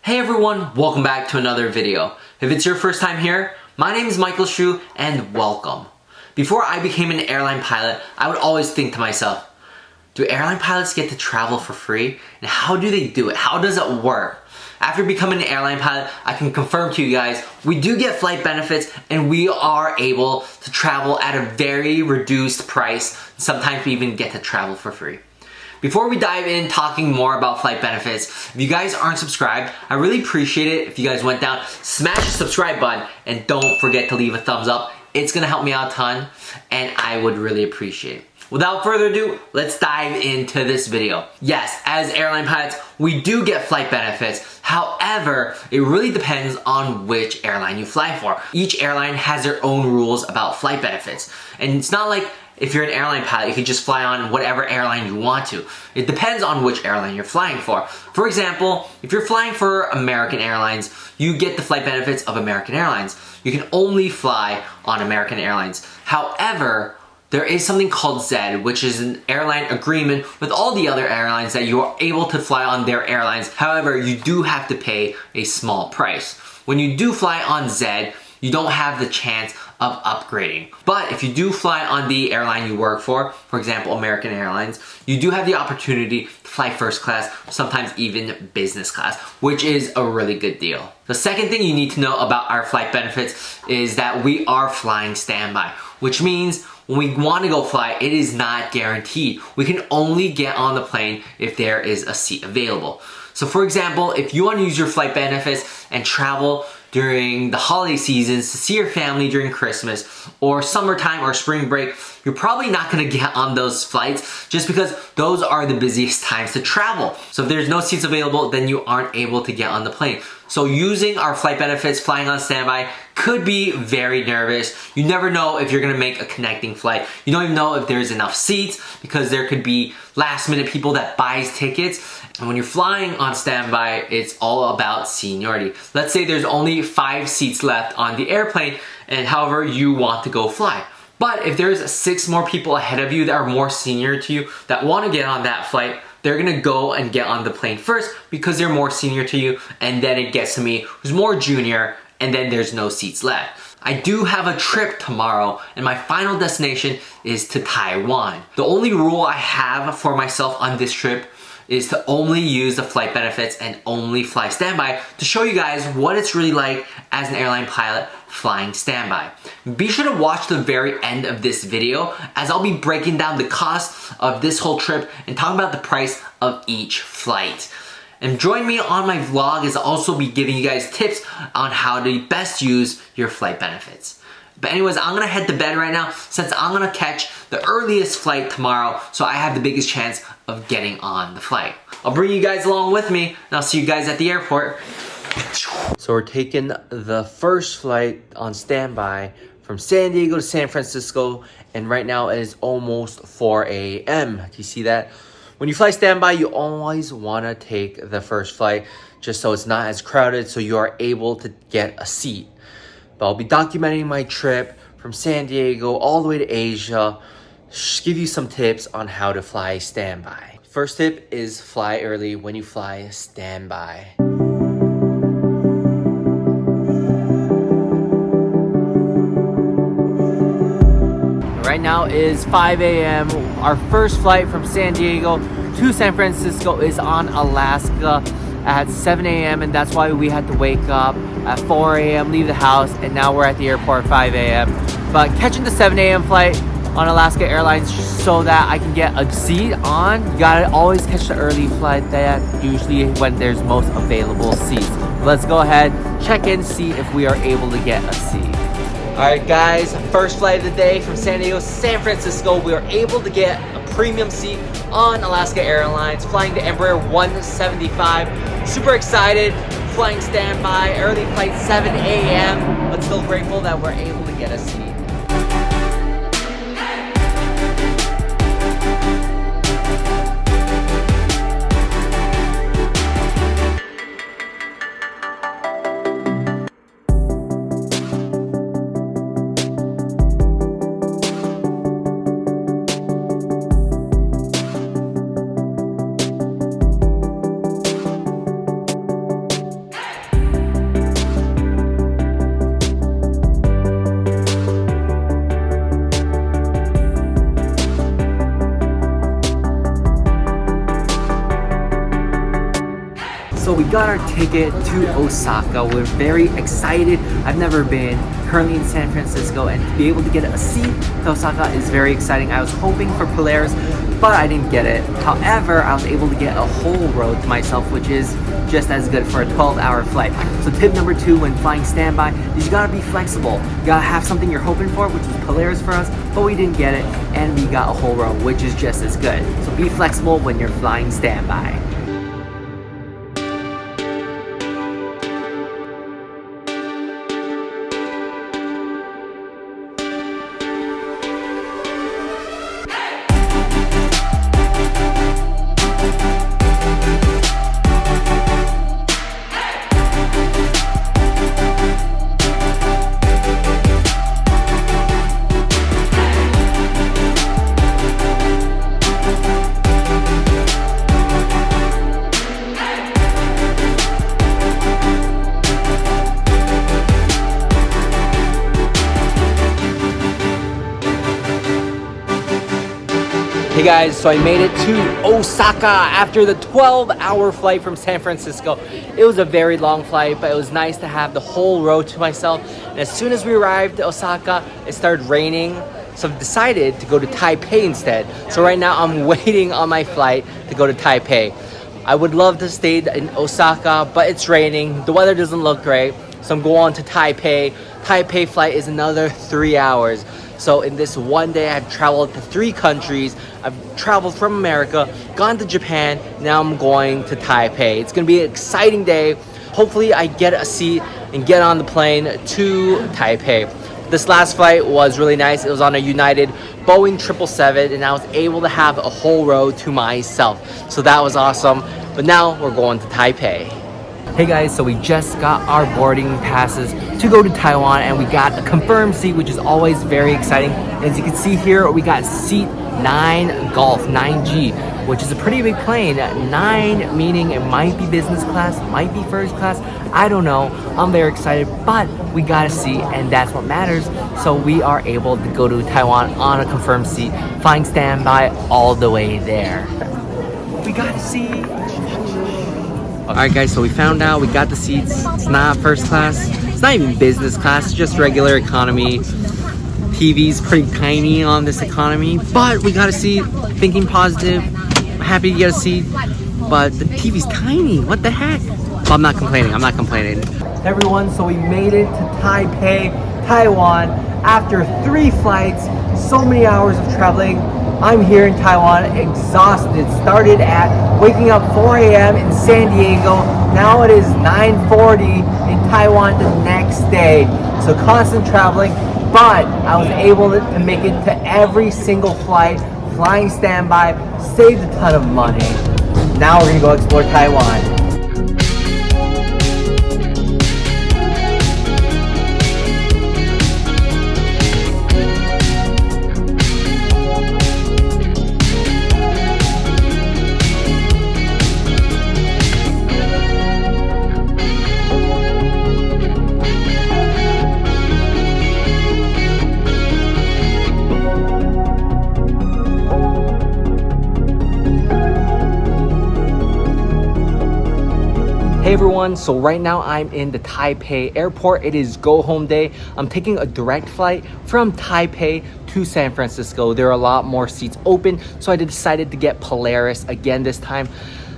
Hey everyone, welcome back to another video. If it's your first time here, my name is Michael Shu and welcome. Before I became an airline pilot, I would always think to myself, do airline pilots get to travel for free? And how do they do it? How does it work? After becoming an airline pilot, I can confirm to you guys, we do get flight benefits and we are able to travel at a very reduced price. Sometimes we even get to travel for free. Before we dive in talking more about flight benefits, if you guys aren't subscribed, I really appreciate it if you guys went down, smash the subscribe button, and don't forget to leave a thumbs up. It's gonna help me out a ton, and I would really appreciate it. Without further ado, let's dive into this video. Yes, as airline pilots, we do get flight benefits. However, it really depends on which airline you fly for. Each airline has their own rules about flight benefits. And it's not like if you're an airline pilot, you can just fly on whatever airline you want to. It depends on which airline you're flying for. For example, if you're flying for American Airlines, you get the flight benefits of American Airlines. You can only fly on American Airlines. However, there is something called Z, which is an airline agreement with all the other airlines that you are able to fly on their airlines. However, you do have to pay a small price. When you do fly on Z, you don't have the chance of upgrading. But if you do fly on the airline you work for example, American Airlines, you do have the opportunity to fly first class, sometimes even business class, which is a really good deal. The second thing you need to know about our flight benefits is that we are flying standby, which means when we want to go fly, it is not guaranteed. We can only get on the plane if there is a seat available. So for example, if you want to use your flight benefits and travel during the holiday seasons to see your family during Christmas or summertime or spring break, you're probably not going to get on those flights just because those are the busiest times to travel. So if there's no seats available, then you aren't able to get on the plane. So using our flight benefits, flying on standby, could be very nervous. You never know if you're gonna make a connecting flight. You don't even know if there's enough seats because there could be last minute people that buys tickets. And when you're flying on standby, it's all about seniority. Let's say there's only 5 seats left on the airplane and however you want to go fly. But if there's 6 more people ahead of you that are more senior to you that want to get on that flight, they're gonna go and get on the plane first because they're more senior to you, and then it gets to me who's more junior, and then there's no seats left. I do have a trip tomorrow and my final destination is to Taiwan. The only rule I have for myself on this trip is to only use the flight benefits and only fly standby to show you guys what it's really like as an airline pilot flying standby. Be sure to watch the very end of this video as I'll be breaking down the cost of this whole trip and talking about the price of each flight. And join me on my vlog as I'll also be giving you guys tips on how to best use your flight benefits. But anyways, I'm gonna head to bed right now since I'm gonna catch the earliest flight tomorrow, so I have the biggest chance of getting on the flight. I'll bring you guys along with me and I'll see you guys at the airport. So we're taking the first flight on standby from San Diego to San Francisco, and right now it is almost 4 a.m. Do you see that? When you fly standby, you always wanna take the first flight just so it's not as crowded so you are able to get a seat. But I'll be documenting my trip from San Diego all the way to Asia, give you some tips on how to fly standby. First tip is fly early when you fly standby. Right now is 5 a.m. Our first flight from San Diego to San Francisco is on Alaska at 7 a.m. and that's why we had to wake up at 4 a.m., leave the house, and now we're at the airport at 5 a.m. But catching the 7 a.m. flight on Alaska Airlines so that I can get a seat on, you gotta always catch the early flight. That usually when there's most available seats. Let's go ahead, check in, see if we are able to get a seat. Alright guys, first flight of the day from San Diego to San Francisco. We were able to get a premium seat on Alaska Airlines, flying the Embraer 175. Super excited, flying standby, early flight 7 a.m. but still grateful that we're able to get a seat. we got our ticket to Osaka. We're very excited. I've never been, currently in San Francisco, and to be able to get a seat to Osaka is very exciting. I was hoping for Polaris, but I didn't get it. However, I was able to get a whole row to myself, which is just as good for a 12-hour flight. So tip number 2 when flying standby is you gotta be flexible. You gotta have something you're hoping for, which was Polaris for us, but we didn't get it, and we got a whole row, which is just as good. So be flexible when you're flying standby. Hey guys, so I made it to Osaka after the 12-hour flight from San Francisco. It was a very long flight, but it was nice to have the whole row to myself. And as soon as we arrived at Osaka, it started raining. So I've decided to go to Taipei instead. So right now I'm waiting on my flight to go to Taipei. I would love to stay in Osaka, but it's raining. The weather doesn't look great. So I'm going to Taipei. Taipei flight is another 3 hours. So in this one day, I've traveled to 3 countries. I've traveled from America, gone to Japan, now I'm going to Taipei. It's gonna be an exciting day. Hopefully I get a seat and get on the plane to Taipei. This last flight was really nice. It was on a United Boeing 777 and I was able to have a whole row to myself. So that was awesome. But now we're going to Taipei. Hey guys, so we just got our boarding passes to go to Taiwan and we got a confirmed seat, which is always very exciting. As you can see here, we got seat 9 Golf, 9G, which is a pretty big plane. 9 meaning it might be business class, might be first class, I don't know. I'm very excited, but we got a seat and that's what matters. So we are able to go to Taiwan on a confirmed seat, flying standby all the way there. We got a seat. Alright guys, so we found out, we got the seats. It's not first class, it's not even business class, it's just regular economy. TV's pretty tiny on this economy, but we got a seat, thinking positive, happy to get a seat, but the TV's tiny, what the heck? Well, I'm not complaining. Hey everyone, so we made it to Taipei, Taiwan, after 3 flights, so many hours of traveling. I'm here in Taiwan, exhausted. Started at waking up 4 a.m. in San Diego. Now it is 9:40 in Taiwan the next day. So constant traveling, but I was able to make it to every single flight, flying standby, saved a ton of money. Now we're gonna go explore Taiwan. Hey everyone, so right now I'm in the Taipei Airport. It is go home day. I'm taking a direct flight from Taipei to San Francisco. There are a lot more seats open, so I decided to get Polaris again this time.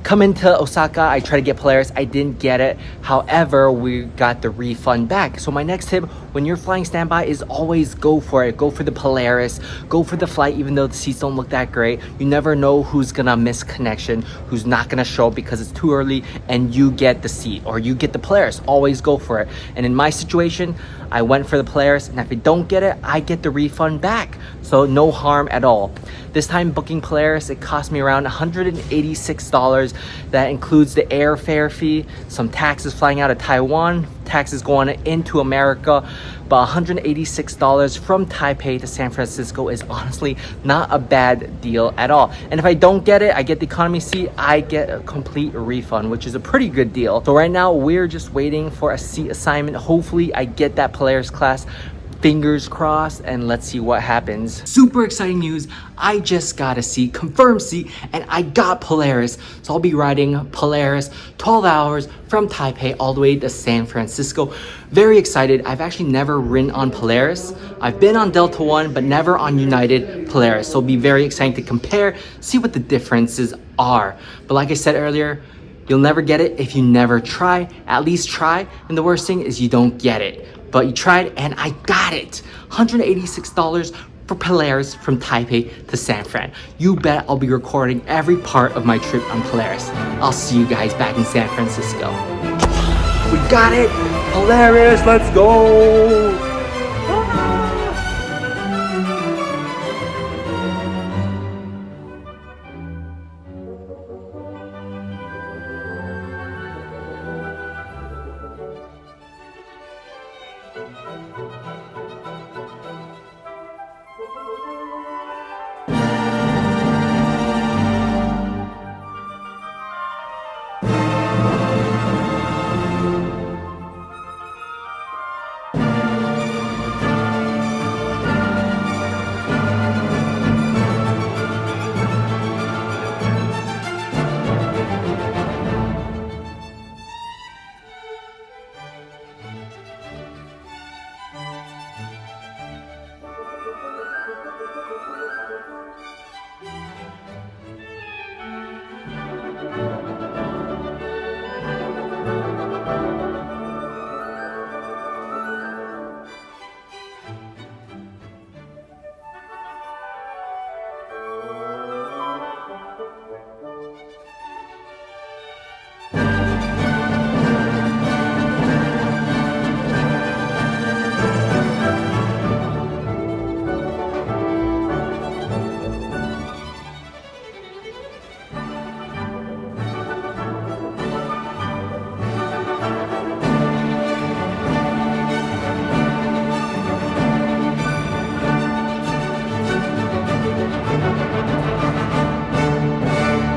Come into Osaka, I tried to get Polaris, I didn't get it. However, we got the refund back. So my next tip, when you're flying standby, is always go for it. Go for the Polaris, go for the flight, even though the seats don't look that great. You never know who's gonna miss connection, who's not gonna show up because it's too early, and you get the seat, or you get the Polaris. Always go for it. And in my situation, I went for the Polaris, and if I don't get it, I get the refund back. So no harm at all. This time booking Polaris, it cost me around $186. That includes the airfare fee, some taxes flying out of Taiwan, taxes going into America. But $186 from Taipei to San Francisco is honestly not a bad deal at all. And if I don't get it, I get the economy seat, I get a complete refund, which is a pretty good deal. So right now we're just waiting for a seat assignment. Hopefully I get that Polaris class. Fingers crossed, and let's see what happens. Super exciting news. I just got a seat, confirmed seat, and I got Polaris. So I'll be riding Polaris 12 hours from Taipei all the way to San Francisco. Very excited. I've actually never ridden on Polaris. I've been on Delta One, but never on United Polaris. So it'll be very exciting to compare, see what the differences are. But like I said earlier, you'll never get it if you never try. At least try, and the worst thing is you don't get it. But you tried, and I got it. $186 for Polaris from Taipei to San Fran. You bet I'll be recording every part of my trip on Polaris. I'll see you guys back in San Francisco. We got it! Polaris, let's go!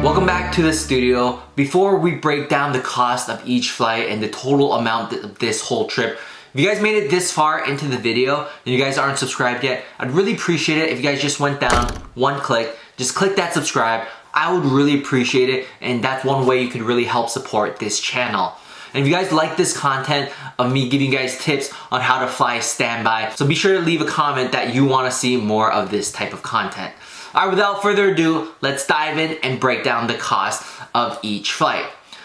Welcome back to the studio. Before we break down the cost of each flight and the total amount of this whole trip, if you guys made it this far into the video and you guys aren't subscribed yet, I'd really appreciate it if you guys just went down one click, just click that subscribe. I would really appreciate it, and that's one way you could really help support this channel. And if you guys like this content of me giving you guys tips on how to fly standby, so be sure to leave a comment that you want to see more of this type of content. Alright, without further ado, let's dive in and break down the cost of each flight.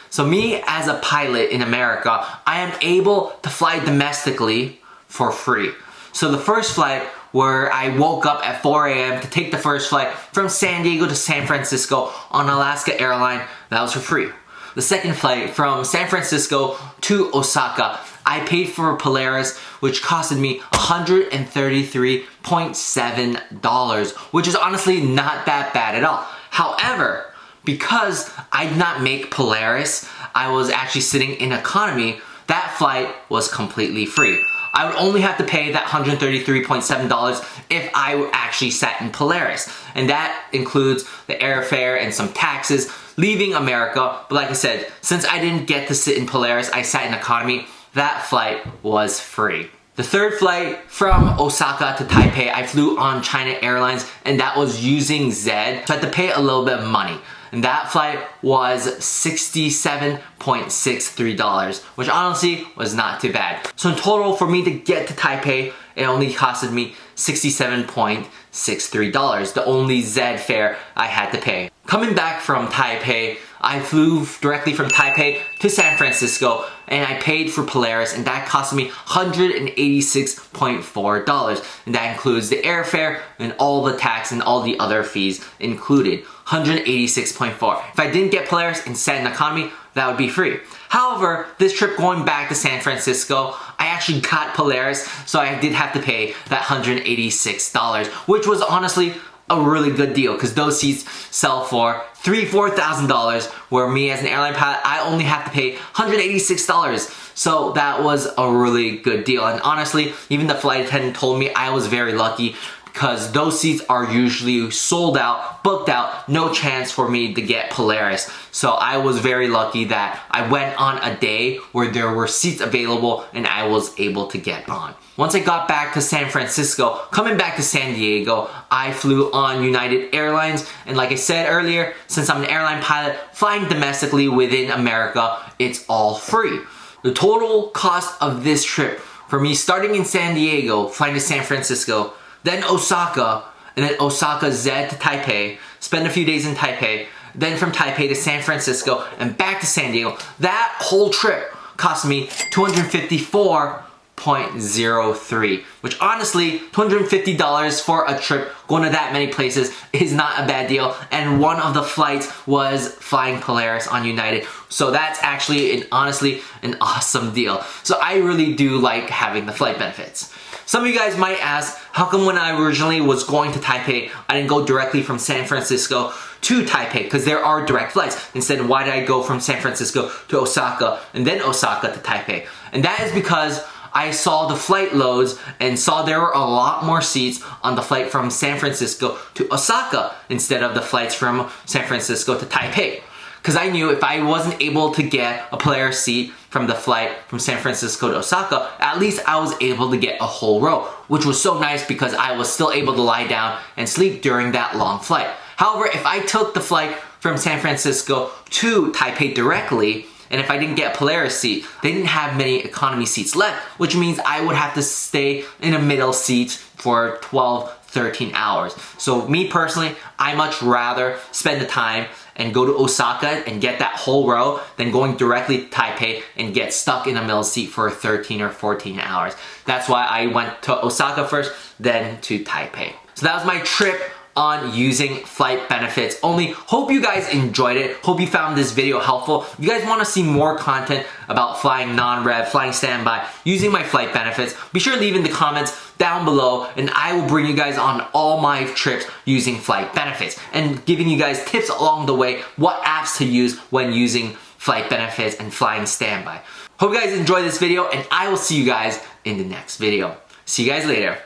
So me as a pilot in America, I am able to fly domestically for free. So the first flight where I woke up at 4 a.m. to take the first flight from San Diego to San Francisco on Alaska Airlines, that was for free. The second flight from San Francisco to Osaka, I paid for Polaris, which costed me $133.7, which is honestly not that bad at all. However, because I did not make Polaris, I was actually sitting in economy, that flight was completely free. I would only have to pay that $133.7 if I actually sat in Polaris. And that includes the airfare and some taxes leaving America. But like I said, since I didn't get to sit in Polaris, I sat in economy, that flight was free. The third flight from Osaka to Taipei, I flew on China Airlines, and that was using Zed, so I had to pay a little bit of money. And that flight was $67.63, which honestly was not too bad. So in total, for me to get to Taipei, it only costed me $67.63, the only Zed fare I had to pay. Coming back from Taipei, I flew directly from Taipei to San Francisco, and I paid for Polaris, and that cost me $186.4. And that includes the airfare and all the tax and all the other fees included. $186.4. If I didn't get Polaris and sat in economy, that would be free. However, this trip going back to San Francisco, I actually got Polaris, so I did have to pay that $186, which was honestly a really good deal because those seats sell for $4,000, where me as an airline pilot, I only have to pay $186. So that was a really good deal. And honestly, even the flight attendant told me I was very lucky because those seats are usually sold out, booked out, no chance for me to get Polaris. So I was very lucky that I went on a day where there were seats available and I was able to get on. Once I got back to San Francisco, coming back to San Diego, I flew on United Airlines. And like I said earlier, since I'm an airline pilot, flying domestically within America, it's all free. The total cost of this trip for me starting in San Diego, flying to San Francisco, then Osaka, and then Osaka Z to Taipei, spend a few days in Taipei, then from Taipei to San Francisco and back to San Diego, that whole trip cost me $254.03, which honestly, $250 for a trip going to that many places is not a bad deal. And one of the flights was flying Polaris on United. So that's actually, honestly, an awesome deal. So I really do like having the flight benefits. Some of you guys might ask, how come when I originally was going to Taipei, I didn't go directly from San Francisco to Taipei? Because there are direct flights. Instead, why did I go from San Francisco to Osaka and then Osaka to Taipei? And that is because I saw the flight loads and saw there were a lot more seats on the flight from San Francisco to Osaka instead of the flights from San Francisco to Taipei. Because I knew if I wasn't able to get a Polaris seat from the flight from San Francisco to Osaka, at least I was able to get a whole row, which was so nice because I was still able to lie down and sleep during that long flight. However, if I took the flight from San Francisco to Taipei directly, and if I didn't get a Polaris seat, they didn't have many economy seats left, which means I would have to stay in a middle seat for 12, 13 hours. So me personally, I much rather spend the time and go to Osaka and get that whole row than going directly to Taipei and get stuck in a middle seat for 13 or 14 hours. That's why I went to Osaka first, then to Taipei. So that was my trip on using flight benefits only. Hope you guys enjoyed it. Hope you found this video helpful. If you guys want to see more content about flying non-rev, flying standby, using my flight benefits, be sure to leave in the comments down below and I will bring you guys on all my trips using flight benefits and giving you guys tips along the way, what apps to use when using flight benefits and flying standby. Hope you guys enjoyed this video and I will see you guys in the next video. See you guys later.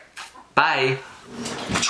Bye.